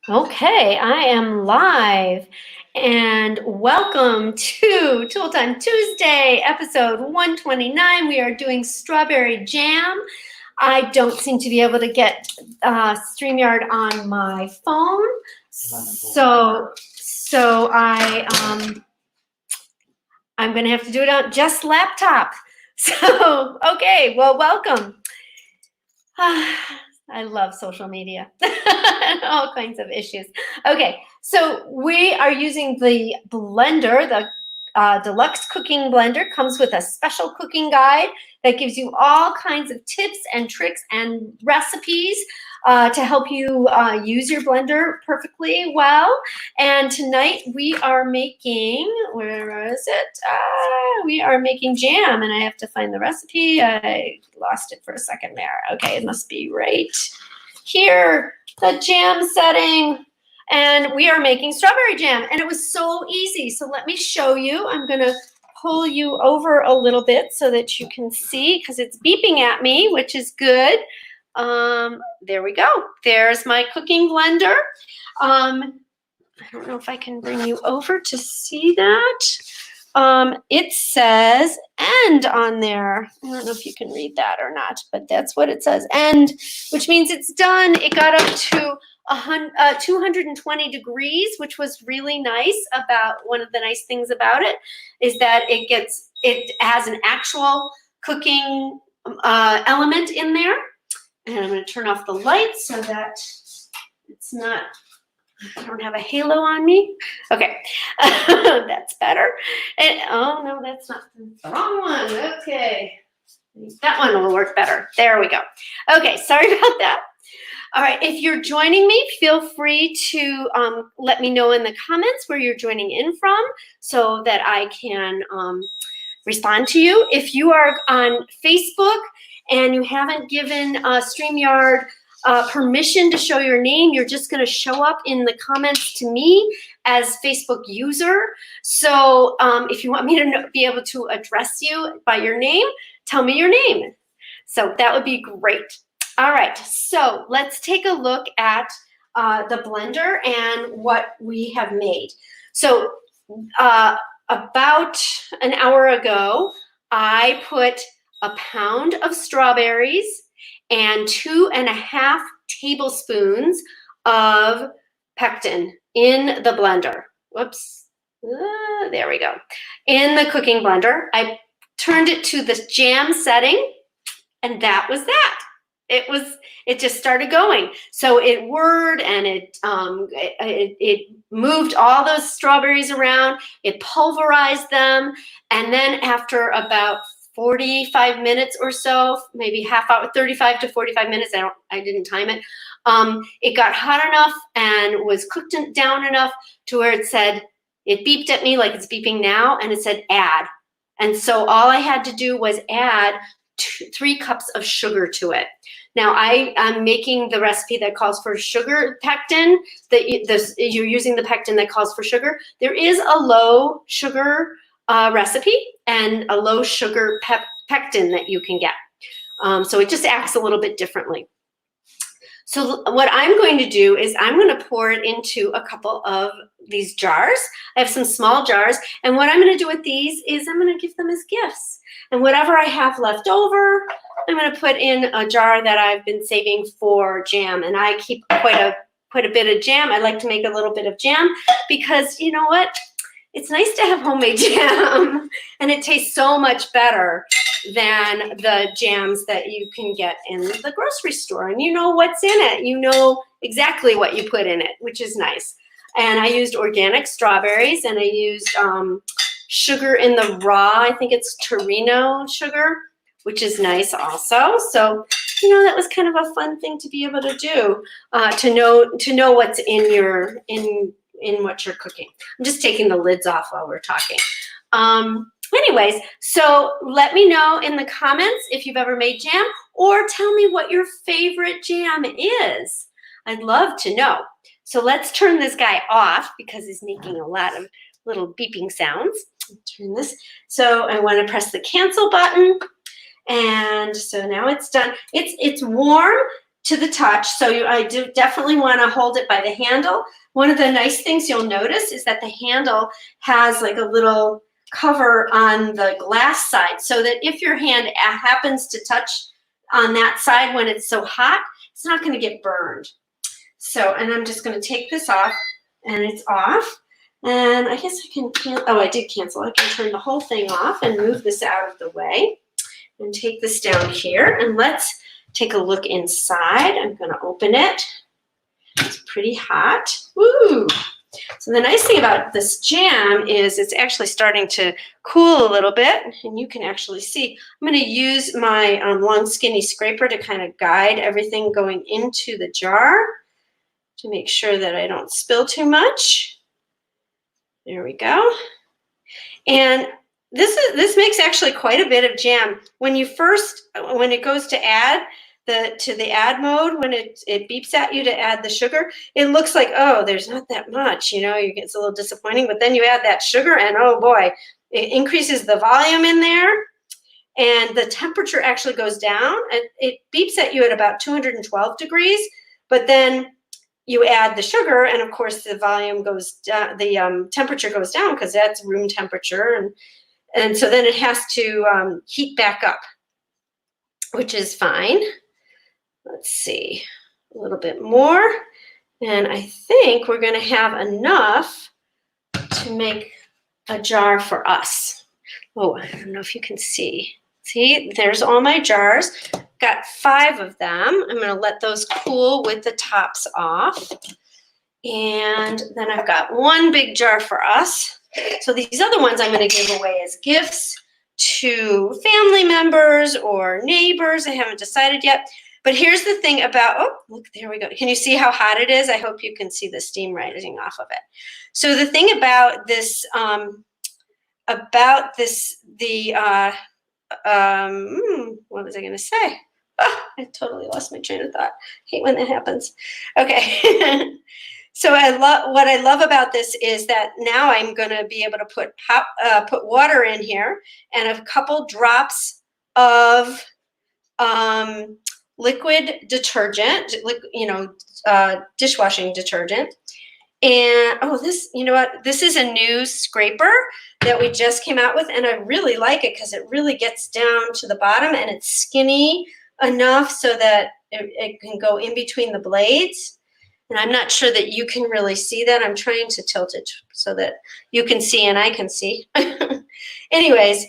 Okay, I am live and welcome to Tool Time Tuesday, episode 129. We are doing strawberry jam. I don't seem to be able to get StreamYard on my phone, so I'm going to have to do it on just laptop. So, okay, well, welcome. I love social media, all kinds of issues. Okay, so we are using the blender, the Deluxe Cooking Blender. Comes with a special cooking guide that gives you all kinds of tips and tricks and recipes to help you use your blender perfectly well. And tonight we are making, where is it? We are making jam, and I have to find the recipe. I lost it for a second there. Okay, it must be right here, the jam setting. And we are making strawberry jam, and it was so easy. So let me show you. I'm gonna pull you over a little bit so that you can see, because it's beeping at me, which is good. There we go. There's my cooking blender. I don't know if I can bring you over to see that. It says end on there. I don't know if you can read that or not, but that's what it says, end, which means it's done. It got up to 220 degrees, which was really nice. About one of the nice things about it is that it has an actual cooking element in there. And I'm going to turn off the lights so that it's not, I don't have a halo on me. Okay, that's better. And, oh no, that's not the wrong one. Okay, that one will work better. There we go. Okay, sorry about that. All right, if you're joining me, feel free to let me know in the comments where you're joining in from so that I can respond to you. If you are on Facebook and you haven't given StreamYard permission to show your name, you're just going to show up in the comments to me as Facebook user. So if you want me to be able to address you by your name, tell me your name. So that would be great. All right, so let's take a look at the blender and what we have made. So about an hour ago, I put a pound of strawberries and 2.5 tablespoons of pectin in the blender. Whoops, there we go. In the cooking blender, I turned it to the jam setting, and that was that. It just started going. So it whirred and it moved all those strawberries around. It pulverized them, and then after about 45 minutes or so, maybe half hour, 35 to 45 minutes. I didn't time it. It got hot enough and was cooked down enough to where it said, it beeped at me like it's beeping now, and it said add. And so all I had to do was add 3 cups of sugar to it. Now I'm making the recipe that calls for sugar pectin. You're using the pectin that calls for sugar. There is a low sugar recipe and a low sugar pectin that you can get. So it just acts a little bit differently. So what I'm going to do is I'm going to pour it into a couple of these jars. I have some small jars, and what I'm going to do with these is I'm going to give them as gifts. And whatever I have left over, I'm going to put in a jar that I've been saving for jam. And I keep quite a bit of jam. I like to make a little bit of jam because, you know what? It's nice to have homemade jam, and it tastes so much better than the jams that you can get in the grocery store. And you know what's in it. You know exactly what you put in it, which is nice. And I used organic strawberries, and I used sugar in the raw. I think it's Torino sugar, which is nice also. So, you know, that was kind of a fun thing to be able to do, to know what's in what you're cooking. I'm just taking the lids off while we're talking. Anyways, so let me know in the comments if you've ever made jam, or tell me what your favorite jam is. I'd love to know. So let's turn this guy off because he's making a lot of little beeping sounds. Turn this. So I want to press the cancel button. And so now it's done. It's warm to the touch. So I do definitely want to hold it by the handle. One of the nice things you'll notice is that the handle has like a little cover on the glass side, so that if your hand happens to touch on that side when it's so hot, it's not going to get burned. So, and I'm just going to take this off, and it's off. And I guess I can, oh, I did cancel. I can turn the whole thing off and move this out of the way and take this down here. And let's take a look inside. I'm going to open it. It's pretty hot. Woo! So the nice thing about this jam is it's actually starting to cool a little bit, and you can actually see. I'm going to use my long skinny scraper to kind of guide everything going into the jar to make sure that I don't spill too much. There we go. And this makes actually quite a bit of jam. When it goes to add the add mode, when it beeps at you to add the sugar, it looks like, oh, there's not that much, you know, it's a little disappointing. But then you add that sugar, and oh boy, it increases the volume in there, and the temperature actually goes down. It beeps at you at about 212 degrees, but then you add the sugar, and of course the volume goes down, the temperature goes down because that's room temperature, and so then it has to heat back up, which is fine. Let's see, a little bit more, and I think we're going to have enough to make a jar for us. Oh, I don't know if you can see. See, there's all my jars. Got 5 of them. I'm going to let those cool with the tops off. And then I've got 1 big jar for us. So these other ones I'm going to give away as gifts to family members or neighbors. I haven't decided yet. But here's the thing about, oh, look, there we go. Can you see how hot it is? I hope you can see the steam rising off of it. So the thing about this, what was I going to say? Oh, I totally lost my train of thought. Hate when that happens. Okay. So what I love about this is that now I'm going to be able to put water in here and a couple drops of liquid detergent, dishwashing detergent. And oh, this, you know what? This is a new scraper that we just came out with, and I really like it because it really gets down to the bottom, and it's skinny enough so that it can go in between the blades. And I'm not sure that you can really see that. I'm trying to tilt it so that you can see and I can see. Anyways,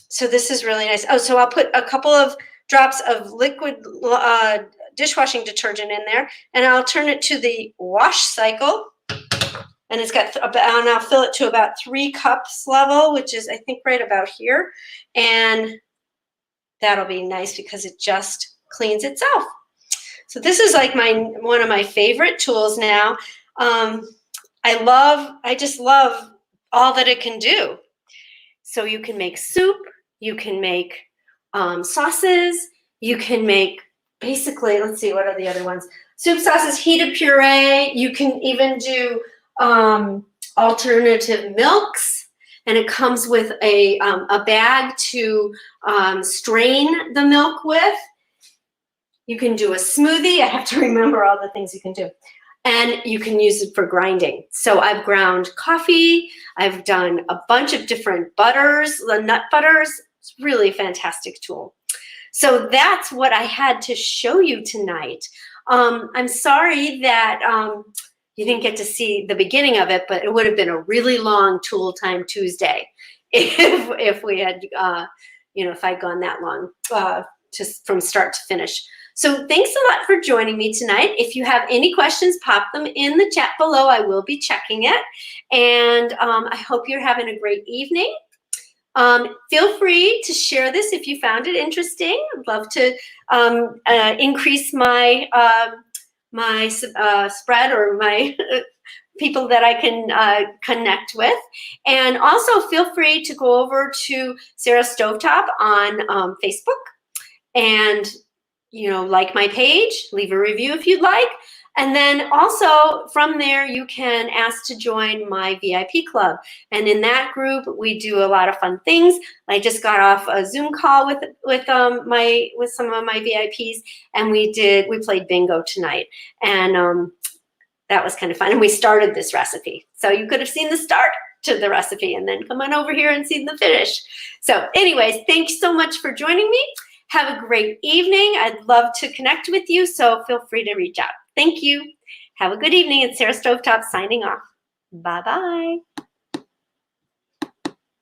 so this is really nice. Oh, so I'll put a couple of drops of liquid dishwashing detergent in there, and I'll turn it to the wash cycle. And it's got, and I'll fill it to about 3 cups level, which is, I think, right about here. And that'll be nice because it just cleans itself. So this is like one of my favorite tools now. I just love all that it can do. So you can make soup, you can make sauces, you can make basically, let's see, what are the other ones? Soup, sauces, heated puree. You can even do alternative milks, and it comes with a bag to strain the milk with. You can do a smoothie. I have to remember all the things you can do. And you can use it for grinding. So I've ground coffee. I've done a bunch of different butters, the nut butters. It's really a fantastic tool. So that's what I had to show you tonight. I'm sorry that you didn't get to see the beginning of it, but it would have been a really long Tool Time Tuesday if we had, if I'd gone that long, just from start to finish. So thanks a lot for joining me tonight. If you have any questions, pop them in the chat below. I will be checking it. And I hope you're having a great evening. Feel free to share this if you found it interesting. I'd love to increase my spread, or my people that I can connect with. And also feel free to go over to Sarah Stovetop on Facebook and like my page, leave a review if you'd like. And then also from there, you can ask to join my VIP club. And in that group, we do a lot of fun things. I just got off a Zoom call with some of my VIPs, and we played bingo tonight. And that was kind of fun. And we started this recipe. So you could have seen the start to the recipe and then come on over here and see the finish. So anyways, thanks so much for joining me. Have a great evening. I'd love to connect with you, so feel free to reach out. Thank you. Have a good evening. It's Sarah Stovetop signing off. Bye-bye.